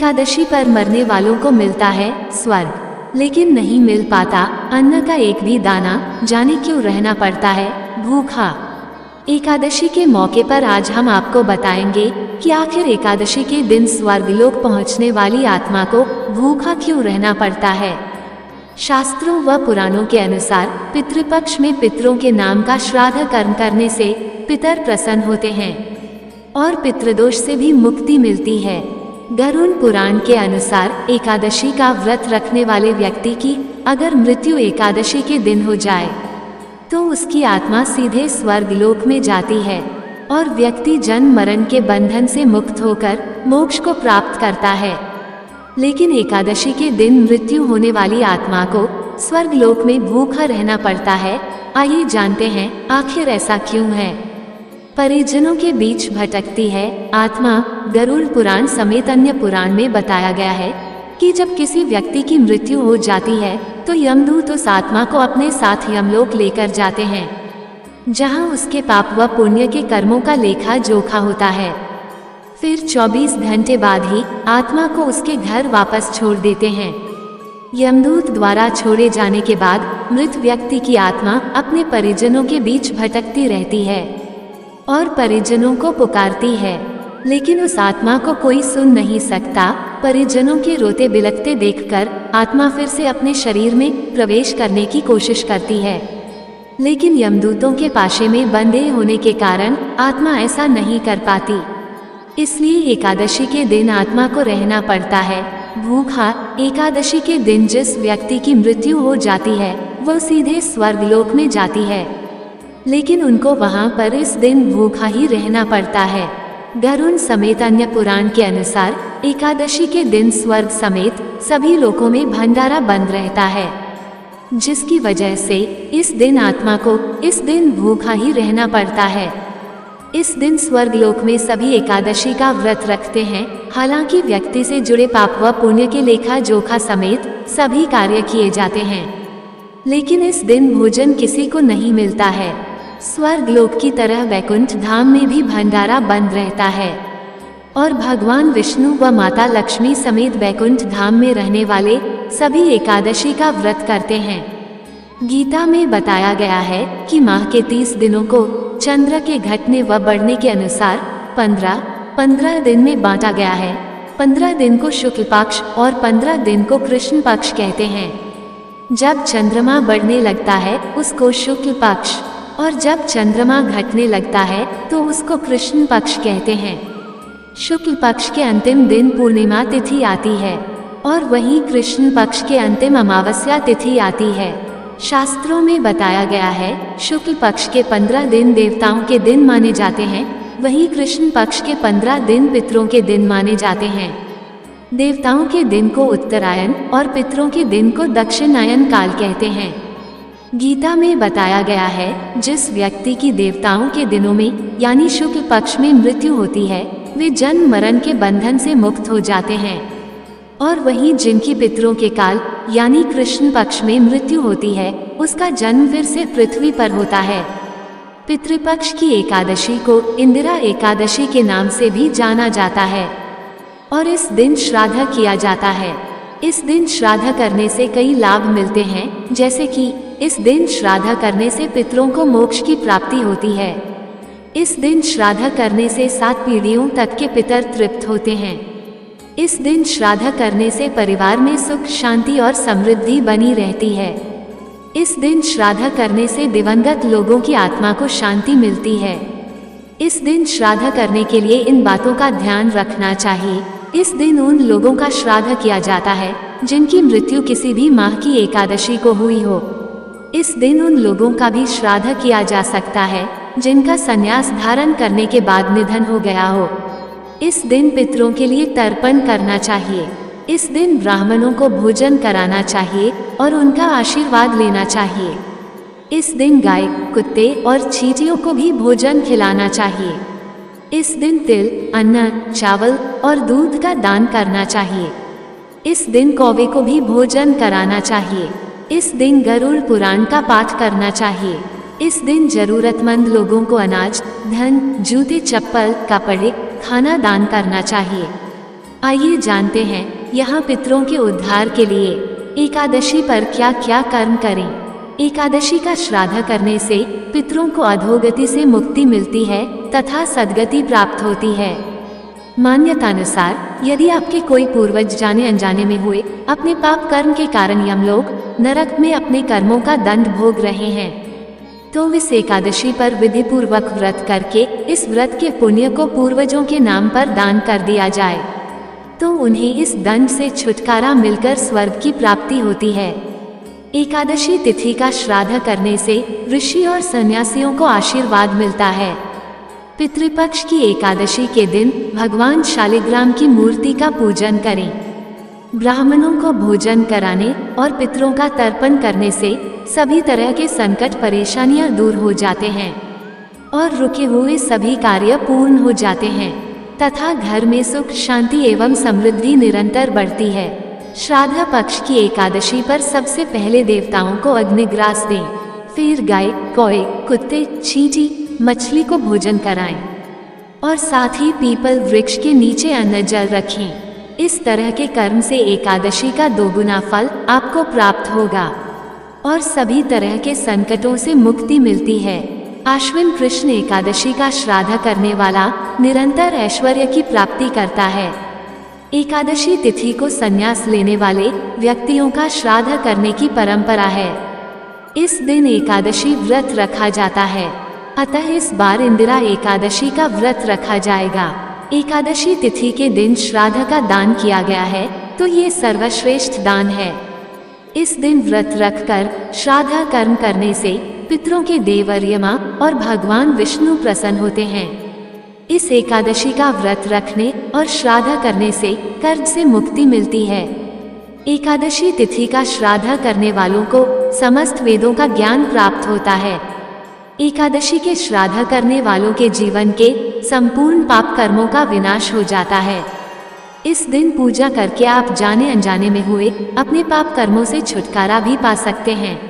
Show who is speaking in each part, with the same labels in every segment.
Speaker 1: एकादशी पर मरने वालों को मिलता है स्वर्ग, लेकिन नहीं मिल पाता अन्न का एक भी दाना, जाने क्यों रहना पड़ता है भूखा। एकादशी के मौके पर आज हम आपको बताएंगे कि आखिर एकादशी के दिन स्वर्गलोक पहुंचने वाली आत्मा को भूखा क्यों रहना पड़ता है। शास्त्रों व पुराणों के अनुसार पितृपक्ष में पितरों के नाम का श्राद्ध कर्म करने से पितर प्रसन्न होते हैं और पितृदोष से भी मुक्ति मिलती है। गरुड़ पुराण के अनुसार एकादशी का व्रत रखने वाले व्यक्ति की अगर मृत्यु एकादशी के दिन हो जाए तो उसकी आत्मा सीधे स्वर्गलोक में जाती है और व्यक्ति जन्म मरण के बंधन से मुक्त होकर मोक्ष को प्राप्त करता है। लेकिन एकादशी के दिन मृत्यु होने वाली आत्मा को स्वर्गलोक में भूखा रहना पड़ता है। आइए जानते हैं आखिर ऐसा क्यों है। परिजनों के बीच भटकती है आत्मा। गरुड़ पुराण समेत अन्य पुराण में बताया गया है कि जब किसी व्यक्ति की मृत्यु हो जाती है तो यमदूत उस आत्मा को अपने साथ यमलोक लेकर जाते हैं, जहां उसके पाप व पुण्य के कर्मों का लेखा जोखा होता है। फिर 24 घंटे बाद ही आत्मा को उसके घर वापस छोड़ देते हैं। यमदूत द्वारा छोड़े जाने के बाद मृत व्यक्ति की आत्मा अपने परिजनों के बीच भटकती रहती है और परिजनों को पुकारती है, लेकिन उस आत्मा को कोई सुन नहीं सकता। परिजनों के रोते बिलखते देखकर आत्मा फिर से अपने शरीर में प्रवेश करने की कोशिश करती है, लेकिन यमदूतों के पाशे में बंधे होने के कारण आत्मा ऐसा नहीं कर पाती। इसलिए एकादशी के दिन आत्मा को रहना पड़ता है भूखा। एकादशी के दिन जिस व्यक्ति की मृत्यु हो जाती है वह सीधे स्वर्गलोक में जाती है, लेकिन उनको वहां पर इस दिन भूखा ही रहना पड़ता है। गरुड़ समेत अन्य पुराण के अनुसार एकादशी के दिन स्वर्ग समेत सभी लोकों में भंडारा बंद रहता है, जिसकी वजह से इस दिन आत्मा को इस दिन भूखा ही रहना पड़ता है। इस दिन स्वर्गलोक में सभी एकादशी का व्रत रखते हैं। हालांकि व्यक्ति से जुड़े पाप व पुण्य के लेखा जोखा समेत सभी कार्य किए जाते हैं, लेकिन इस दिन भोजन किसी को नहीं मिलता है। स्वर्गलोक की तरह वैकुंठ धाम में भी भंडारा बंद रहता है और भगवान विष्णु व माता लक्ष्मी समेत वैकुंठ धाम में रहने वाले सभी एकादशी का व्रत करते हैं। गीता में बताया गया है कि माह के 30 दिनों को चंद्र के घटने व बढ़ने के अनुसार 15 दिन में बांटा गया है। 15 दिन को शुक्ल पक्ष और 15 दिन को कृष्ण पक्ष कहते हैं। जब चंद्रमा बढ़ने लगता है उसको शुक्ल पक्ष और जब चंद्रमा घटने लगता है तो उसको कृष्ण पक्ष कहते हैं। शुक्ल पक्ष के अंतिम दिन पूर्णिमा तिथि आती है और वहीं कृष्ण पक्ष के अंतिम अमावस्या तिथि आती है। शास्त्रों में बताया गया है शुक्ल पक्ष के 15 दिन देवताओं के दिन माने जाते हैं, वहीं कृष्ण पक्ष के 15 दिन पितरों के दिन माने जाते हैं। देवताओं के दिन को उत्तरायण और पितरों के दिन को दक्षिणायन काल कहते हैं। गीता में बताया गया है जिस व्यक्ति की देवताओं के दिनों में यानी शुक्ल पक्ष में मृत्यु होती है वे जन्म मरण के बंधन से मुक्त हो जाते हैं, और वहीं जिनकी पितरों के काल यानी कृष्ण पक्ष में मृत्यु होती है उसका जन्म फिर से पृथ्वी पर होता है। पितृपक्ष की एकादशी को इंदिरा एकादशी के नाम से भी जाना जाता है और इस दिन श्राद्ध किया जाता है। इस दिन श्राद्ध करने से कई लाभ मिलते हैं, जैसे कि इस दिन श्राद्ध करने से पितरों को मोक्ष की प्राप्ति होती है। इस दिन श्राद्ध करने से 7 पीढ़ियों तक के पितर तृप्त होते हैं। इस दिन श्राद्ध करने से परिवार में सुख शांति और समृद्धि बनी रहती है। इस दिन श्राद्ध करने से दिवंगत लोगों की आत्मा को शांति मिलती है। इस दिन श्राद्ध करने के लिए इन बातों का ध्यान रखना चाहिए। इस दिन उन लोगों का श्राद्ध किया जाता है जिनकी मृत्यु किसी भी माह की एकादशी को हुई हो। इस दिन उन लोगों का भी श्राद्ध किया जा सकता है जिनका संन्यास धारण करने के बाद निधन हो गया हो। इस दिन पितरों के लिए तर्पण करना चाहिए। इस दिन ब्राह्मणों को भोजन कराना चाहिए और उनका आशीर्वाद लेना चाहिए। इस दिन गाय, कुत्ते और चींटियों को भी भोजन खिलाना चाहिए। इस दिन तिल, अन्न, चावल और दूध का दान करना चाहिए। इस दिन कौवे को भी भोजन कराना चाहिए। इस दिन गरुड़ पुराण का पाठ करना चाहिए। इस दिन जरूरतमंद लोगों को अनाज, धन, जूते, चप्पल, कपड़े, खाना दान करना चाहिए। आइए जानते हैं यहाँ पितरों के उद्धार के लिए एकादशी पर क्या क्या कर्म करें। एकादशी का श्राद्ध करने से पितरों को अधोगति से मुक्ति मिलती है तथा सद्गति प्राप्त होती है। मान्यतानुसार यदि आपके कोई पूर्वज जाने अनजाने में हुए अपने पाप कर्म के कारण यमलोक नरक में अपने कर्मों का दंड भोग रहे हैं, तो इस एकादशी पर विधि पूर्वक व्रत करके इस व्रत के पुण्य को पूर्वजों के नाम पर दान कर दिया जाए तो उन्हें इस दंड से छुटकारा मिलकर स्वर्ग की प्राप्ति होती है। एकादशी तिथि का श्राद्ध करने से ऋषि और सन्यासियों को आशीर्वाद मिलता है। पितृपक्ष की एकादशी के दिन भगवान शालिग्राम की मूर्ति का पूजन करें। ब्राह्मणों को भोजन कराने और पितरों का तर्पण करने से सभी तरह के संकट परेशानियां दूर हो जाते हैं और रुके हुए सभी कार्य पूर्ण हो जाते हैं तथा घर में सुख शांति एवं समृद्धि निरंतर बढ़ती है। श्राद्ध पक्ष की एकादशी पर सबसे पहले देवताओं को अग्निग्रास दें, फिर गाय, कौए, कुत्ते, चींटी, मछली को भोजन कराएं और साथ ही पीपल वृक्ष के नीचे अन्न जल रखें। इस तरह के कर्म से एकादशी का दोगुना फल आपको प्राप्त होगा और सभी तरह के संकटों से मुक्ति मिलती है। आश्विन कृष्ण एकादशी का श्राद्ध करने वाला निरंतर ऐश्वर्य की प्राप्ति करता है। एकादशी तिथि को संन्यास लेने वाले व्यक्तियों का श्राद्ध करने की परंपरा है। इस दिन एकादशी व्रत रखा जाता है, अतः इस बार इंदिरा एकादशी का व्रत रखा जाएगा। एकादशी तिथि के दिन श्राद्ध का दान किया गया है तो ये सर्वश्रेष्ठ दान है। इस दिन व्रत रखकर श्राद्ध कर्म करने से पितरों के देवर्यमा और भगवान विष्णु प्रसन्न होते हैं। इस एकादशी का व्रत रखने और श्राद्ध करने से कर्ज से मुक्ति मिलती है। एकादशी तिथि का श्राद्ध करने वालों को समस्त वेदों का ज्ञान प्राप्त होता है। एकादशी के श्राद्ध करने वालों के जीवन के संपूर्ण पाप कर्मों का विनाश हो जाता है। इस दिन पूजा करके आप जाने अनजाने में हुए अपने पाप कर्मों से छुटकारा भी पा सकते हैं।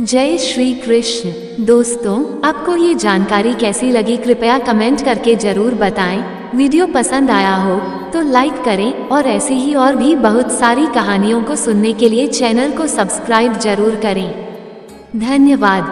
Speaker 1: जय श्री कृष्ण। दोस्तों, आपको ये जानकारी कैसी लगी कृपया कमेंट करके जरूर बताएं। वीडियो पसंद आया हो तो लाइक करें और ऐसी ही और भी बहुत सारी कहानियों को सुनने के लिए चैनल को सब्सक्राइब जरूर करें। धन्यवाद।